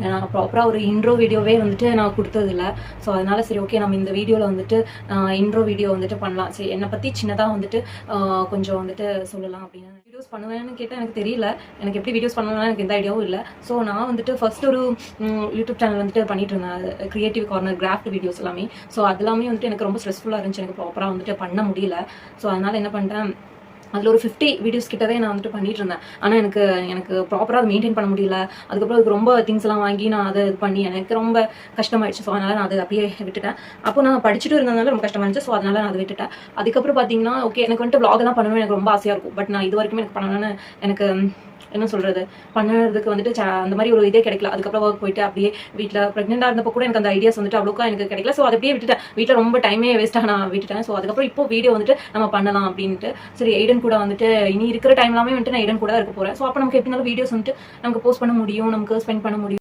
நான் ப்ராப்பராக ஒரு இன்ட்ரோ வீடியோவே வந்துட்டு நான் கொடுத்ததில்ல. ஸோ அதனால சரி ஓகே நம்ம இந்த வீடியோவில் வந்துட்டு இன்ட்ரோ வீடியோ வந்துட்டு பண்ணலாம். சரி என்னை பற்றி சின்னதாக வந்துட்டு கொஞ்சம் வந்துட்டு சொல்லலாம் அப்படின்னு. வீடியோஸ் பண்ணுவேன்னு கேட்டால் எனக்கு தெரியல, எனக்கு எப்படி வீடியோஸ் பண்ணலாம் எனக்கு எந்த ஐடியாவும் இல்லை. ஸோ நான் வந்துட்டு ஃபர்ஸ்ட் ஒரு யூடியூப் சேனல் வந்துட்டு பண்ணிட்டு இருந்தேன், கிரியேட்டிவ் கார்னர் கிராஃப்ட் வீடியோஸ் எல்லாமே. ஸோ அது எல்லாமே வந்துட்டு எனக்கு ரொம்ப ஸ்ட்ரெஸ்ஃபுல்லாக இருந்துச்சு, எனக்கு ப்ராப்பராக வந்துட்டு பண்ண முடியல. ஸோ அதனால் என்ன பண்ணிட்டேன், அதில் ஒரு 50 வீடியோஸ் கிட்டவே நான் வந்துட்டு பண்ணிட்டு இருந்தேன். ஆனால் எனக்கு ப்ராப்பராக அதை மெயின்டைன் பண்ண முடியல. அதுக்கப்புறம் அதுக்கு ரொம்ப திங்ஸ் எல்லாம் வாங்கி நான் அதை இது பண்ணி எனக்கு ரொம்ப கஷ்டமாயிடுச்சு. ஸோ அதனால் நான் அதை அப்படியே விட்டுட்டேன். அப்போ நான் படிச்சுட்டு இருந்ததுனால ரொம்ப கஷ்டமாயிருச்சு. ஸோ அதனால் நான் அதை விட்டுட்டேன். அதுக்கப்புறம் பார்த்தீங்கன்னா ஓகே எனக்கு வந்துட்டு vlog எல்லாம் பண்ணணும்னு எனக்கு ரொம்ப ஆசையாக இருக்கும். பட் நான் இது வரைக்கும் எனக்கு பண்ணணும்னு எனக்கு என்ன சொல்கிறது பண்ணுறதுக்கு வந்துட்டு அந்த மாதிரி ஒரு இதே கிடைக்கல. அதுக்கப்புறம் ஒர்க் போயிட்டு அப்படியே வீட்டில் ப்ரெக்னெண்டாக இருந்தப்போ கூட எனக்கு அந்த ஐடியாஸ் வந்துட்டு அவ்வளோக்கா எனக்கு கிடைக்கல. ஸோ அதை அப்படியே விட்டுட்டேன். வீட்டில் ரொம்ப டைமே வேஸ்ட்டாக நான் விட்டுட்டேன். ஸோ அதுக்கப்புறம் இப்போ வீடியோ வந்துட்டு நம்ம பண்ணலாம் அப்படின்ட்டு சரி எய்டன் கூட வந்துட்டு இனி இருக்கிற டைம் எல்லாமே வந்துட்டு நான் எய்டன் கூட இருக்க போகிறேன். ஸோ அப்போ நமக்கு எப்படினாலும் வீடியோஸ் வந்துட்டு நமக்கு போஸ்ட் பண்ண முடியும், நமக்கு ஸ்பெண்ட் பண்ண முடியும்.